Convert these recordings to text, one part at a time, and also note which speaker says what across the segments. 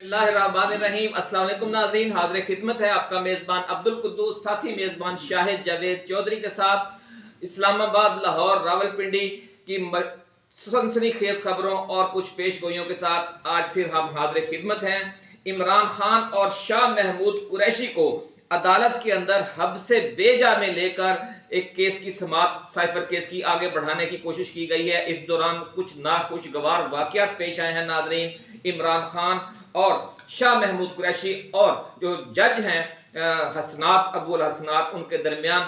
Speaker 1: बिस्मिल्लाहिर्रहमानिर्रहीम। अस्सलाम वालेकुम नाज़रीन, हाज़िर खिदमत है आपका मेज़बान अब्दुल कुद्दूस, साथी मेज़बान शाहिद जावेद चौधरी के साथ इस्लामाबाद, लाहौर, रावलपिंडी की सनसनीखेज खबरों और कुछ पेश गोइयों के साथ आज फिर हम हाज़िर खिदमत हैं। इमरान खान और शाह महमूद कुरैशी को अदालत के अंदर हब से बेजा में लेकर एक केस की समाप्त साइफर केस की आगे बढ़ाने की कोशिश की गई है। इस दौरान कुछ नाखुशगवार वाक़यात पेश आए हैं नाज़रीन। इमरान खान और शाह महमूद कुरैशी और जो जज हैं हसनात अबुल हसनात, उनके दरमियान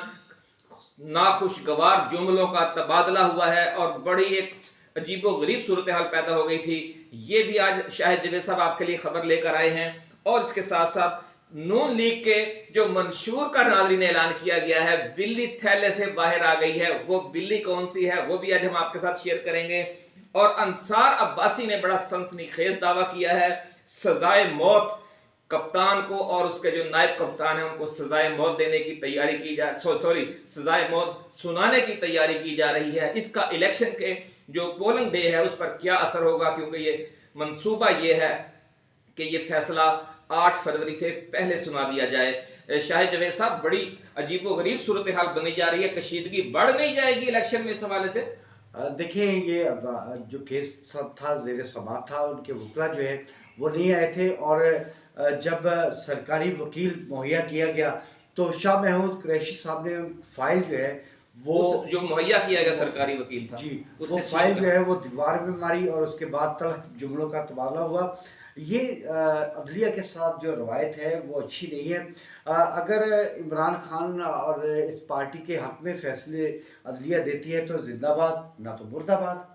Speaker 1: नाखुशगवार जुमलों का तबादला हुआ है और बड़ी एक अजीबो गरीब सूरत हाल पैदा हो गई थी। ये भी आज शाहिद जवेद साहब आपके लिए खबर लेकर आए हैं। और इसके साथ साथ नून लीग के जो मंशूर का नाज़रीन ऐलान किया गया है, बिल्ली थैले से बाहर आ गई है। वो बिल्ली कौन सी है वो भी आज हम आपके साथ शेयर करेंगे। और अंसार अब्बासी ने बड़ा सनसनीखेज दावा किया है, सजाए मौत कप्तान को और उसके जो नायब कप्तान है उनको सजाए मौत देने की तैयारी की जा सजाए मौत सुनाने की तैयारी की जा रही है। इसका इलेक्शन के जो पोलिंग डे है उस पर क्या असर होगा, क्योंकि ये मंसूबा ये है कि ये फैसला 8 फरवरी से पहले सुना दिया जाए। शाहिद जवेद साहब, बड़ी अजीबो गरीब सूरत हाल बनी जा रही है, कशीदगी बढ़ नहीं जाएगी इलेक्शन में इस हवाले से?
Speaker 2: देखिए, ये जो केस सब था ज़ेर समाअत था, उनके वकला जो है वो नहीं आए थे। और जब सरकारी वकील मुहैया किया गया तो शाह महमूद कुरैशी साहब ने फाइल जो है वो
Speaker 1: जो मुहैया किया गया सरकारी वकील था
Speaker 2: जी, वो फाइल जो है वो दीवार में मारी और उसके बाद तलख जुमलों का तबादला हुआ। ये अदलिया के साथ जो रवायत है वो अच्छी नहीं है। अगर इमरान खान और इस पार्टी के हक में फैसले अदलिया देती है तो जिंदाबाद, ना तो मुर्दाबाद।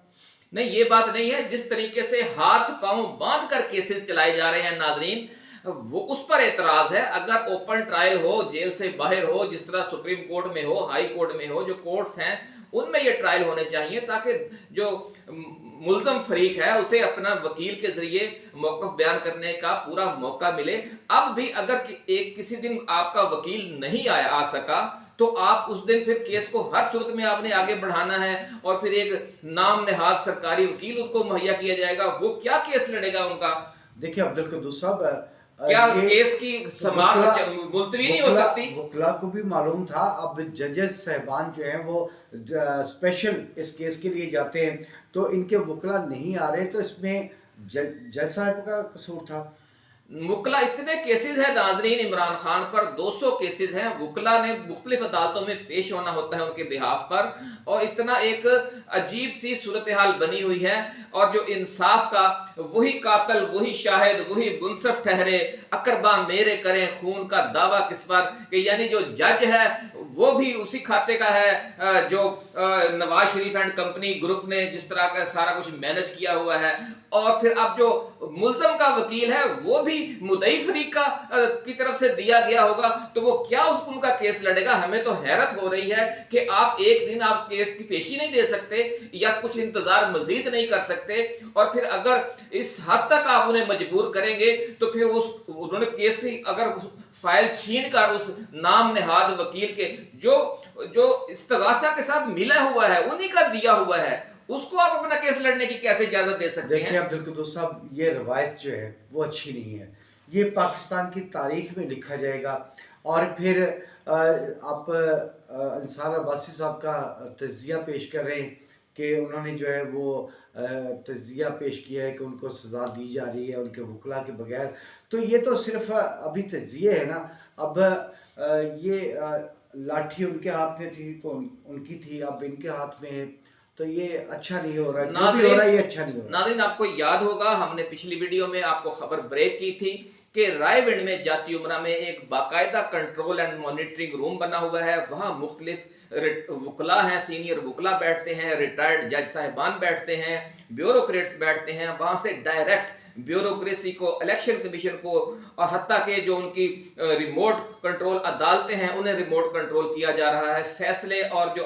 Speaker 1: नहीं, ये बात नहीं है। जिस तरीके से हाथ पांव बांध कर केसेस चलाए जा रहे हैं नाजरीन, वो उस पर एतराज है। अगर ओपन ट्रायल हो, जेल से बाहर हो, जिस तरह सुप्रीम कोर्ट में हो, हाई कोर्ट में हो, जो कोर्ट्स हैं उनमें ये ट्रायल होने चाहिए ताकि जो मुल्ज़म फरीक है उसे अपना वकील के जरिए मौक़िफ़ बयान करने का पूरा मौका मिले। अब भी अगर किसी दिन आपका वकील नहीं आ सका तो आप उस दिन फिर केस को हर सूरत में आपने आगे बढ़ाना है और फिर एक नाम नेहाद सरकारी वकील उनको मुहैया किया जाएगा। वो क्या केस लड़ेगा उनका?
Speaker 2: देखिए अब्दुल कुद्दूस साहब,
Speaker 1: क्या केस की समाप्त मुलतवी नहीं हो सकती?
Speaker 2: वकला को भी मालूम था। अब जजेस साहबान जो हैं वो स्पेशल इस केस के लिए जाते हैं, तो इनके वकला नहीं आ रहे, तो इसमें जज साहब का कसूर था।
Speaker 1: वकला इतने केसेस हैं नाजरीन, इमरान खान पर 200 केसेस हैं। वकला ने मुख्तलिफ अदालतों में पेश होना होता है उनके बिहाफ पर, और इतना एक अजीब सी सूरत हाल बनी हुई है। और जो इंसाफ का वही कातल, वही शाहिद, वही मुनसफ ठहरे, अकरबा मेरे करें खून का दावा किस पर, कि यानी जो जज है वो भी उसी खाते का है जो Nawaz Sharif and company group ने जिस तरह का सारा कुछ मैनेज किया हुआ है। और फिर अब जो मुल्ज़म का वकील है वो भी मुद्दई फरीक का की तरफ से दिया गया होगा, तो वो क्या उनका केस लड़ेगा? हमें तो हैरत हो रही है कि आप एक दिन आप केस की पेशी नहीं दे सकते या कुछ इंतजार मजीद नहीं कर सकते। और फिर अगर इस हद तक आप उन्हें मजबूर करेंगे तो फिर उन्होंने केस ही अगर फाइल छीन कर उस नाम नेहाद वकील के जो इस्तगासा के साथ मिला हुआ है, उन्हीं का दिया हुआ है, उसको आप अपना केस लड़ने की कैसे इजाजत दे सकते हैं?
Speaker 2: देखिए अब्दुल कुद्दूस साहब, ये रवायत जो है वो अच्छी नहीं है। ये पाकिस्तान की तारीख में लिखा जाएगा। और फिर आप अंसार अब्बासी साहब का तज़िया पेश कर रहे हैं कि उन्होंने जो है वो तज़िया पेश किया है कि उनको सज़ा दी जा रही है उनके वकला के बगैर। तो ये तो सिर्फ अभी तज़िया है ना। अब ये लाठी उनके हाथ में थी तो उनकी थी, अब इनके हाथ में है, तो ये अच्छा नहीं हो रहा है। जो भी हो रहा है ये अच्छा नहीं हो रहा।
Speaker 1: नाज़रीन, आपको याद होगा हमने पिछली वीडियो में आपको खबर ब्रेक की थी कि रायविंड में जाती उमरा में एक बाकायदा कंट्रोल एंड मॉनिटरिंग रूम बना हुआ है। वहाँ मुख्तलिफ वकला हैं, सीनियर वकला बैठते हैं, रिटायर्ड जज साहिबान बैठते हैं, ब्यूरोक्रेट्स बैठते हैं। वहाँ से डायरेक्ट ब्यूरोक्रेसी को, इलेक्शन कमीशन को और हत्ता के जो उनकी रिमोट कंट्रोल अदालतें हैं उन्हें रिमोट कंट्रोल किया जा रहा है। फैसले और जो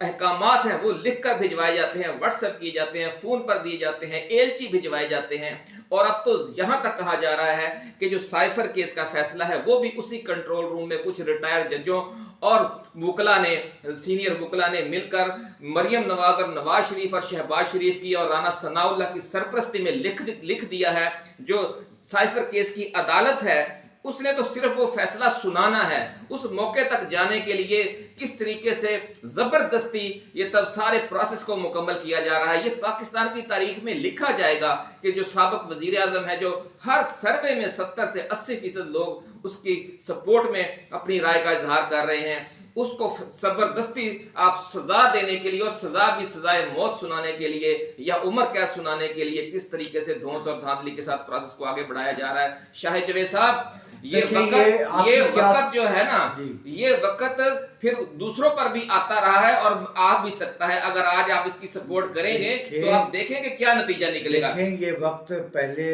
Speaker 1: अहकामात हैं वो लिख कर भिजवाए जाते हैं, व्हाट्सएप किए जाते हैं, फ़ोन पर दिए जाते हैं, एलची भिजवाए जाते हैं। और अब तो यहाँ तक कहा जा रहा है कि जो साइफर केस का फैसला है वो भी उसी कंट्रोल रूम में कुछ रिटायर्ड जजों और वकला ने, सीनियर वकला ने मिलकर मरियम नवाज और नवाज शरीफ और शहबाज शरीफ की और राना सनाउल्लाह की सरपरस्ती में लिख दिया है। जो साइफर केस की अदालत है, उसने तो सिर्फ वो फैसला सुनाना है। उस मौके तक जाने के लिए किस तरीके से जबरदस्ती ये तब सारे प्रोसेस को मुकम्मल किया जा रहा है, ये पाकिस्तान की तारीख में लिखा जाएगा कि जो साबिक वजीर आजम है, जो हर सर्वे में 70 से 80% लोग उसकी सपोर्ट में अपनी राय का इजहार कर रहे हैं, उसको जबरदस्ती आप सजा देने के लिए, और सजा भी सजाए मौत सुनाने के लिए या उम्र कैद सुनाने के लिए किस तरीके से धौंस और धांधली के साथ प्रोसेस को आगे बढ़ाया जा रहा है। शाहिद जावेद साहब, ये वक्त जो है ना, ये वक्त फिर दूसरों पर भी आता रहा है और आ भी सकता है। अगर आज आप इसकी सपोर्ट करेंगे तो आप देखेंगे क्या नतीजा निकलेगा।
Speaker 2: ये वक्त पहले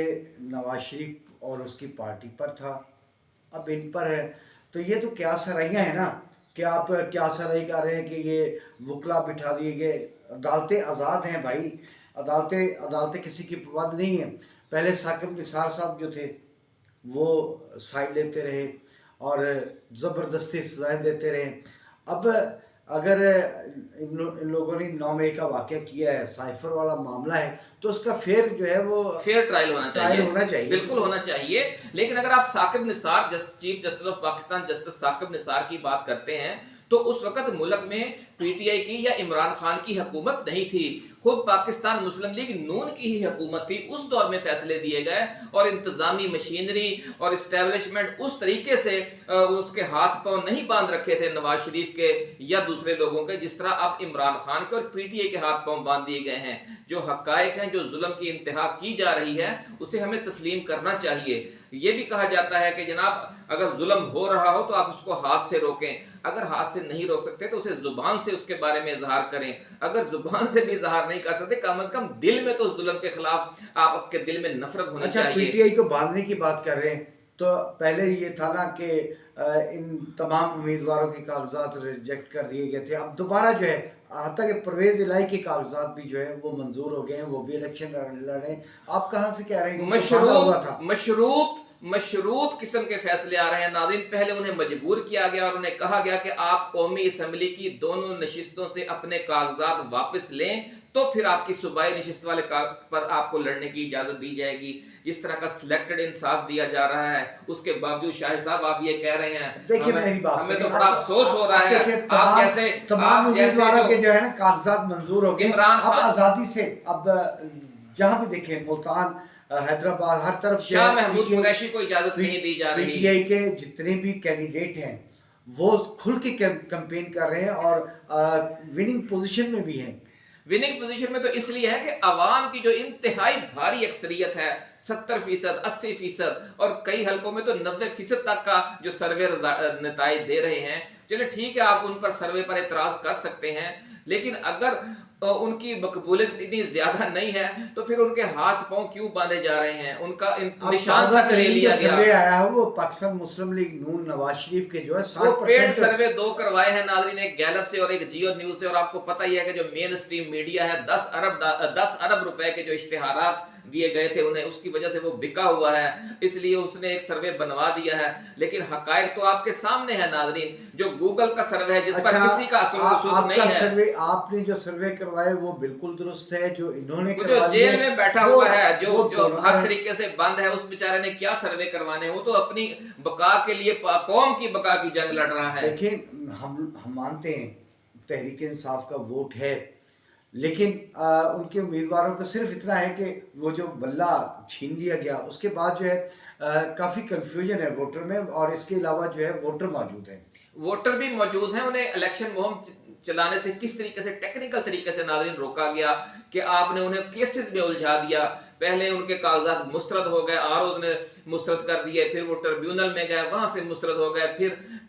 Speaker 2: नवाज शरीफ और उसकी पार्टी पर था, अब इन पर है। तो ये तो क्या सराइयाँ है ना, कि आप क्या सराई कर रहे हैं कि ये वकला बिठा दिए गए। अदालतें आज़ाद हैं भाई, अदालतें किसी की पाबंद नहीं है। पहले साकिब निसार साहब जो थे वो साइड लेते रहे और ज़बरदस्ती सजाएं देते रहे। अब अगर इन लोगों ने 9 मई का वाक़या किया है, साइफर वाला मामला है, तो उसका फेयर जो है वो
Speaker 1: फेयर ट्रायल होना चाहिए, बिल्कुल होना
Speaker 2: चाहिए।
Speaker 1: लेकिन अगर आप Saqib Nisar, chief justice of Pakistan justice Saqib Nisar की बात करते हैं, तो उस वक्त मुल्क में पीटीआई की या इमरान खान की हुकूमत नहीं थी, खुद पाकिस्तान मुस्लिम लीग नून की ही हुकूमत थी। उस दौर में फैसले दिए गए और इंतजामी मशीनरी और इस्टेब्लिशमेंट उस तरीके से उसके हाथ पांव नहीं बांध रखे थे नवाज शरीफ के या दूसरे लोगों के, जिस तरह अब इमरान खान के और पीटीआई के हाथ पांव बांध दिए गए हैं। जो हकायक हैं, जो जुल्म की इंतहा की जा रही है, उसे हमें तस्लीम करना चाहिए। ये भी कहा जाता है कि जनाब अगर जुल्म हो रहा हो तो आप उसको हाथ से रोकें, अगर हाथ से नहीं रोक सकते तो उसे जुबान से उसके बारे में इजहार करें, अगर जुबान से भी इजहार नहीं कर सकते कम से कम दिल में तो जुल्म के खिलाफ आपके दिल में नफरत होनी चाहिए।
Speaker 2: पीटीआई को बांधने की बात कर रहे हैं, तो पहले ये था ना कि इन तमाम उम्मीदवारों के कागजात रिजेक्ट कर दिए गए थे। अब दोबारा जो है हालांकि परवेज इलाही के कागजात भी जो है वो मंजूर हो गए हैं, वो भी इलेक्शन लड़े। आप कहाँ से कह रहे हैं
Speaker 1: मशरूत किस्म के फैसले आ रहे हैं नाज़रीन। पहले उन्हें मजबूर किया गया और उन्हें कहा गया कि आप कौमी असम्बली की दोनों नशिस्तों से अपने कागजात वापस लें, तो फिर आपकी सूबाई नशिस्त वाले पर आपको लड़ने की इजाजत दी जाएगी। इस तरह का सिलेक्टेड इंसाफ दिया जा रहा है, उसके बावजूद शाहिद साहब आप ये कह रहे हैं,
Speaker 2: देखिए मेरी बात
Speaker 1: हमें तो बड़ा अफसोस हो रहा है।
Speaker 2: आप जैसे तमाम उम्मीदवारों के जो है ना कागजात मंजूर हो गए अब आजादी से। अब जहां भी देखें, मुल्तान, हैदराबाद, हर तरफ
Speaker 1: शाह महमूद कुरैशी को इजाजत नहीं दी जा रही।
Speaker 2: पीटीआई के जितने भी कैंडिडेट हैं वो खुल के कैंपेन कर रहे हैं और विनिंग पोजीशन में भी हैं।
Speaker 1: विनिंग पोजीशन में तो इसलिए है कि अवाम की जो इंतहाई भारी अक्सरियत है, 70%, 80% और कई हलकों में तो 90% तक का जो सर्वे नताइज दे रहे हैं। चलिए ठीक है, आप उन पर सर्वे पर एतराज कर सकते हैं, लेकिन अगर उनकी मकबूलियत इतनी ज्यादा नहीं है तो फिर उनके हाथ पांव क्यों बांधे जा रहे हैं? उनका निशान तक ले लिया गया।
Speaker 2: सर्वे आया है वो पाकिस्तान मुस्लिम लीग नून नवाज शरीफ के जो है 60%
Speaker 1: पेड सर्वे 2 करवाए हैं नाज़रीन, एक गैलप से और एक जियो न्यूज से। और आपको पता ही है कि जो मेन स्ट्रीम मीडिया है 10 अरब रुपए के जो इश्तिहारात दिए गए थे उन्हें, उसकी वजह से वो बिका हुआ है, इसलिए उसने एक सर्वे बनवा दिया है। लेकिन हकायक तो आपके सामने है नाज़रीन, जो गूगल का सर्वे है जिस पर किसी का असर नहीं है।
Speaker 2: सर्वे आपने जो सर्वे करवाए वो बिल्कुल दुरुस्त है। जो इन्होंने
Speaker 1: जो जेल में बैठा हुआ है, जो हर तरीके से बंद है, उस बेचारे ने क्या सर्वे करवाने, वो तो अपनी बका के लिए, कौम की बका की जंग लड़ रहा है।
Speaker 2: लेकिन हम मानते हैं तहरीक इंसाफ का वोट है, लेकिन उनके उम्मीदवारों को सिर्फ इतना है कि वो जो बल्ला छीन लिया गया उसके बाद जो है काफ़ी कंफ्यूजन है वोटर में, और इसके अलावा जो है वोटर मौजूद हैं,
Speaker 1: वोटर भी मौजूद हैं। उन्हें इलेक्शन मुहिम चलाने से किस तरीके से टेक्निकल तरीके से नाज़रीन रोका गया कि आपने उन्हें केसेस में उलझा दिया। पहले उनके कागजात मुस्तरद हो गए, आरओ ने मुस्तरद कर दिए, फिर वो ट्रिब्यूनल में गए, वहां से मुस्तरद हो गए,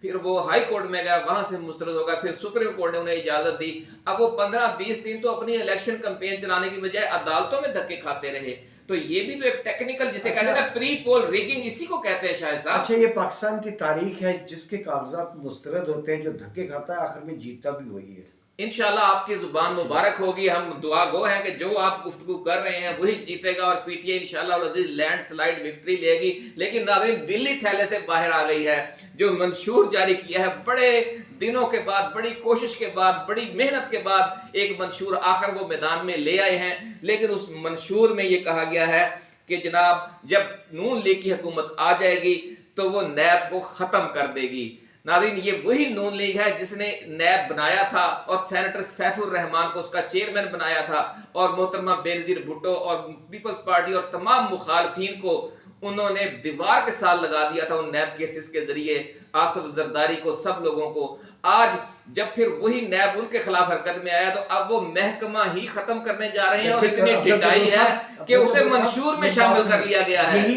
Speaker 1: फिर वो हाई कोर्ट में गए, वहां से मुस्तरद हो गए, फिर सुप्रीम कोर्ट ने उन्हें इजाजत दी। अब वो 15-20 दिन तो अपनी इलेक्शन कैंपेन चलाने की बजाय अदालतों में धक्के खाते रहे। तो ये भी तो एक टेक्निकल, जिसे कहते हैं प्री पोल रिगिंग, इसी को कहते हैं शायद साहब।
Speaker 2: अच्छा, ये पाकिस्तान की तारीख है, जिसके कागजात मुस्तरद होते हैं, जो धक्के खाता है, आखिर में जीतता भी वही है।
Speaker 1: इंशाल्लाह आपकी जुबान मुबारक होगी, हम दुआ गो हैं कि जो आप गुफ्तगू कर रहे हैं वही जीतेगा और पीटीआई इंशाल्लाह अज़ीज़ लैंडस्लाइड विक्ट्री लेगी। लेकिन नाज़रीन बिल्ली थैले से बाहर आ गई है। जो मंशूर जारी किया है, बड़े दिनों के बाद, बड़ी कोशिश के बाद, बड़ी मेहनत के बाद एक मंशूर आखिर वो मैदान में ले आए हैं, लेकिन उस मंशूर में ये कहा गया है کہ جناب جب نون لیگ کی حکومت آ جائے گی تو وہ نیب کو ختم کر دے گی۔ ناظرین یہ وہی نون لیگ ہے جس نے نیب بنایا تھا اور سینیٹر سیف الرحمان کو اس کا چیئرمین بنایا تھا، اور محترمہ بینظیر بھٹو اور پیپلز پارٹی اور تمام مخالفین کو انہوں نے دیوار کے ساتھ لگا دیا تھا ان نیب کیسز کے ذریعے، آصف زرداری کو، سب لوگوں کو۔ آج جب پھر وہی نیب ان کے خلاف حرکت میں آیا تو اب وہ محکمہ ہی ختم کرنے جا رہے ہیں، اور اتنی ڈٹائی ہے کہ اسے منشور میں شامل کر لیا گیا ہے۔
Speaker 2: یہی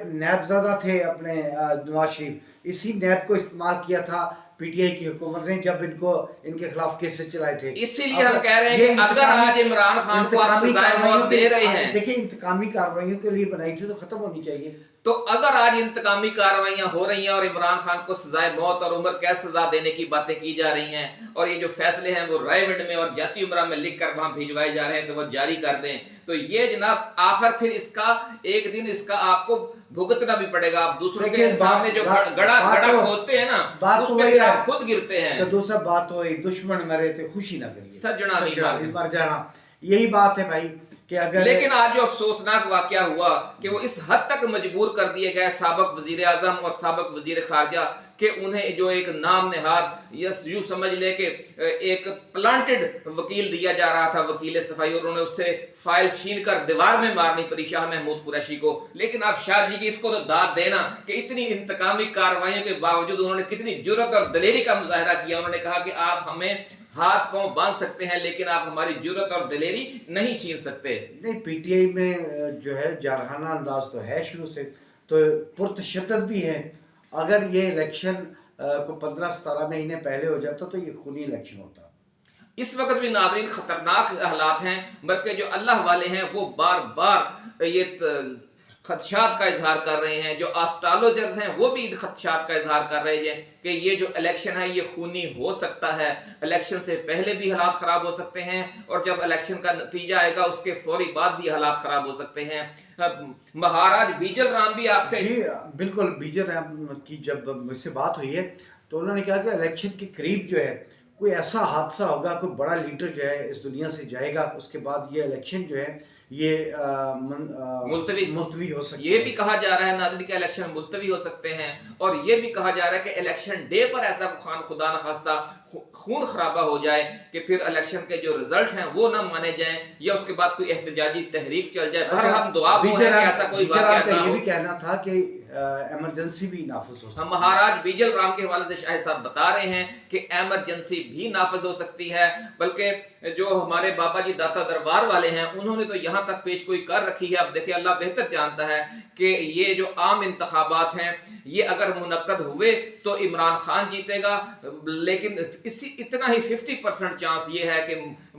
Speaker 2: نیب زدہ تھے اپنے نواز شریف، اسی نیب کو استعمال کیا تھا پی ٹی آئی کی حکومت نے جب ان کے خلاف کیسز چلائے تھے۔
Speaker 1: اسی لیے ہم کہہ رہے ہیں کہ اگر آج عمران خان کو آپ سزائے موت دے رہے ہیں،
Speaker 2: دیکھیں انتقامی کارروائیوں کے لیے بنائی تھی تو ختم ہونی چاہیے۔
Speaker 1: تو اگر آج انتقامی کارروائیاں ہو رہی ہیں اور عمران خان کو سزائے موت اور عمر قید سزا دینے کی باتیں کی جا رہی ہیں، اور یہ جو فیصلے ہیں وہ رائے ونڈ میں اور جاتی عمرہ میں لکھ کر وہاں بھیجوائے جا رہے ہیں کہ وہ جاری کر دیں، تو یہ جناب آخر پھر اس کا ایک دن اس کا آپ کو بھگتنا بھی پڑے گا۔ آپ دوسروں کے سامنے جو گڑا کھودتے ہیں نا اس پہ آپ خود گرتے ہیں۔
Speaker 2: تو دوسرا بات ہوئی دشمن مرے تو خوشی نہ کریے،
Speaker 1: سجنا نہیں
Speaker 2: مر جانا، یہی بات ہے بھائی کہ اگر۔
Speaker 1: لیکن آج جو افسوسناک واقعہ ہوا کہ وہ اس حد تک مجبور کر دیے گئے سابق وزیر اعظم اور سابق وزیر خارجہ کہ انہیں جو ایک نام نہاد یوں سمجھ لے کہ ایک پلانٹڈ وکیل دیا جا رہا تھا، وکیل صفائی، اور انہوں نے اس سے فائل چھین کر دیوار میں مارنی پڑی شاہ محمود قریشی کو۔ لیکن آپ شاہ جی کی اس کو تو داد دینا کہ اتنی انتقامی کارروائیوں کے باوجود انہوں نے کتنی جرأت اور دلیری کا مظاہرہ کیا۔ انہوں نے کہا کہ آپ ہمیں ہاتھ پاؤں باندھ سکتے ہیں لیکن آپ ہماری جرأت اور دلیری نہیں چھین سکتے۔
Speaker 2: نہیں، پی ٹی آئی میں جو ہے جارحانہ انداز تو ہے شروع سے، تو پرتشدد بھی ہے۔ اگر یہ الیکشن کو 15-17 مہینے پہلے ہو جاتا تو یہ خونی الیکشن ہوتا۔
Speaker 1: اس وقت بھی ناظرین خطرناک حالات ہیں، بلکہ جو اللہ والے ہیں وہ بار بار یہ خدشات کا اظہار کر رہے ہیں، جو آسٹرالوجرز ہیں وہ بھی خدشات کا اظہار کر رہے ہیں کہ یہ جو الیکشن ہے یہ خونی ہو سکتا ہے، الیکشن سے پہلے بھی حالات خراب ہو سکتے ہیں، اور جب الیکشن کا نتیجہ آئے گا اس کے فوری بعد بھی حالات خراب ہو سکتے ہیں۔ مہاراج بیجل رام بھی آپ سے
Speaker 2: جی بالکل، بیجل رام کی جب مجھ سے بات ہوئی ہے تو انہوں نے کہا کہ الیکشن کے قریب جو ہے کوئی ایسا حادثہ ہوگا، کوئی بڑا لیڈر جو ہے اس دنیا سے جائے گا، اس کے بعد یہ الیکشن جو ہے یہ ملتوی ہو سکتی ہے۔
Speaker 1: یہ بھی کہا جا رہا ہے ناظرین کہ الیکشن ملتوی ہو سکتے ہیں، اور یہ بھی کہا جا رہا ہے کہ الیکشن ڈے پر ایسا خدا نخواستہ خون خرابہ ہو جائے کہ پھر الیکشن کے جو رزلٹ ہیں وہ نہ مانے جائیں، یا اس کے بعد کوئی احتجاجی تحریک چل جائے۔ بہرحال ہم دعا گو ہیں کہ ایسا کوئی واقعہ نہ ہو۔
Speaker 2: یہ بھی کہنا تھا کہ ایمرجنسی بھی نافذ ہو سکتی ہے۔
Speaker 1: ہم مہاراج بیجل رام کے حوالے سے شاہ صاحب بتا رہے ہیں کہ ایمرجنسی بھی نافذ ہو سکتی ہے، بلکہ جو ہمارے بابا جی داتا دربار والے ہیں انہوں نے تو یہاں تک پیش گوئی کر رکھی ہے۔ اب دیکھیں اللہ بہتر جانتا ہے کہ یہ جو عام انتخابات ہیں یہ اگر منعقد ہوئے تو عمران خان جیتے گا، لیکن اتنا ہی 50% چانس یہ ہے کہ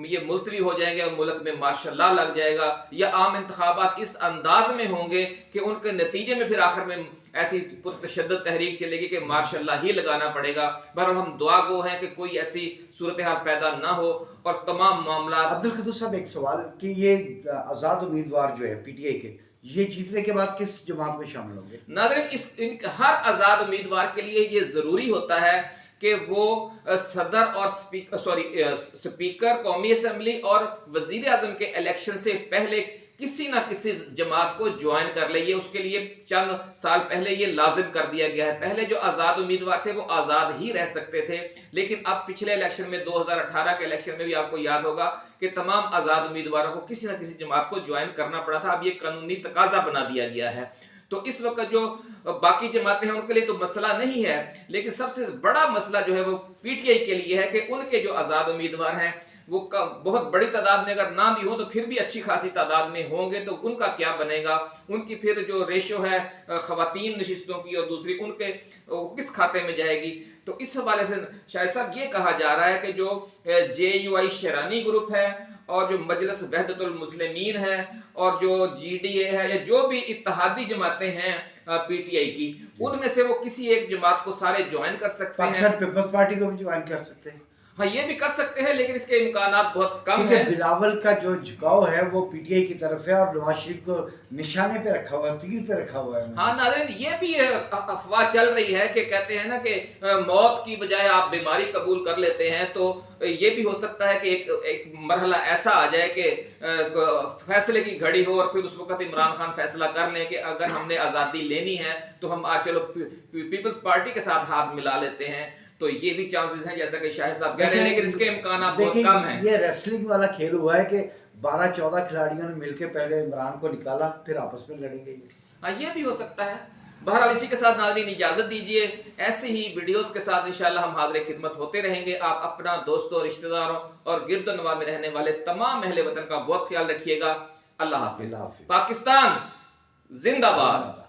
Speaker 1: یہ ملتوی ہو جائیں گے اور ملک میں ماشاء اللہ لگ جائے گا، یا عام انتخابات اس انداز میں ہوں گے کہ ان کے نتیجے میں پھر آخر میں ایسی پرتشدد تحریک چلے گی کہ ماشاء اللہ ہی لگانا پڑے گا۔ بہرحال ہم دعا گو ہیں کہ کوئی ایسی صورتحال پیدا نہ ہو اور تمام معاملات۔
Speaker 2: عبدالقدوس صاحب ایک سوال کہ یہ آزاد امیدوار جو ہے پی ٹی آئی کے، یہ جیتنے کے بعد کس جماعت میں شامل ہوں گے؟
Speaker 1: ناظرین ہر آزاد امیدوار کے لیے یہ ضروری ہوتا ہے کہ وہ صدر اور سپیکر قومی اسمبلی اور وزیر اعظم کے الیکشن سے پہلے کسی نہ کسی جماعت کو جوائن کر لے۔ یہ اس کے لیے چند سال پہلے یہ لازم کر دیا گیا ہے۔ پہلے جو آزاد امیدوار تھے وہ آزاد ہی رہ سکتے تھے، لیکن اب پچھلے الیکشن میں 2018 کے الیکشن میں بھی آپ کو یاد ہوگا کہ تمام آزاد امیدواروں کو کسی نہ کسی جماعت کو جوائن کرنا پڑا تھا۔ اب یہ قانونی تقاضا بنا دیا گیا ہے۔ تو اس وقت جو باقی جماعتیں ہیں ان کے لیے تو مسئلہ نہیں ہے، لیکن سب سے بڑا مسئلہ جو ہے وہ پی ٹی آئی کے لیے ہے کہ ان کے جو آزاد امیدوار ہیں وہ بہت بڑی تعداد میں اگر نہ بھی ہوں تو پھر بھی اچھی خاصی تعداد میں ہوں گے، تو ان کا کیا بنے گا؟ ان کی پھر جو ریشو ہے خواتین نشستوں کی اور دوسری ان کے کس کھاتے میں جائے گی؟ تو اس حوالے سے شاہد صاحب یہ کہا جا رہا ہے کہ جو جے یو آئی شیرانی گروپ ہے اور جو مجلس وحدت المسلمین ہے اور جو جی ڈی اے ہے یا جو بھی اتحادی جماعتیں ہیں پی ٹی آئی کی، ان میں سے وہ کسی ایک جماعت کو سارے جوائن کر سکتے ہیں۔
Speaker 2: پاکستان پیپلز پارٹی کو بھی جوائن کر سکتے ہیں۔
Speaker 1: हाँ, ये भी कर सकते हैं, लेकिन इसके इम्कानात बहुत कम
Speaker 2: क्योंकि
Speaker 1: है।
Speaker 2: बिलावल का जो झुकाव है वो पीटीआई की तरफ है और नवाज शरीफ को निशाने पे रखा हुआ है, तीर पे रखा हुआ है
Speaker 1: हाँ नाज़रीन, ये भी अफवाह चल रही है कि कहते हैं ना कि मौत की बजाय आप बीमारी कबूल कर लेते हैं, तो ये भी हो सकता है कि एक मरहला ऐसा आ जाए कि फैसले की घड़ी हो और फिर उस वक्त इमरान खान फैसला कर लें कि अगर हमने आज़ादी लेनी है तो हम आज चलो पीपल्स पार्टी के साथ हाथ मिला लेते हैं। तो ये भी चांसेस हैं, जैसा कि शाहिद साहब कह रहे हैं, लेकिन इसके इम्कानात बहुत
Speaker 2: देखिए,
Speaker 1: कम हैं।
Speaker 2: ये रेसलिंग वाला खेल हुआ है कि 12-14 खिलाड़ियों ने मिलकर पहले इमरान को निकाला, फिर आपस में लड़ेंगे।
Speaker 1: हाँ, ये भी हो सकता है। बहरहाल इसी के साथ नाज़रीन इजाज़त दीजिए, ऐसे ही वीडियोस के साथ इंशाल्लाह हम हाज़िर खिदमत होते रहेंगे। आप अपना, दोस्तों, रिश्तेदारों और गिरदोनवा में रहने वाले तमाम अहले वतन का बहुत ख्याल रखिएगा। अल्लाह हाफिज़।
Speaker 2: अल्लाह हाफिज़।
Speaker 1: पाकिस्तान जिंदाबाद।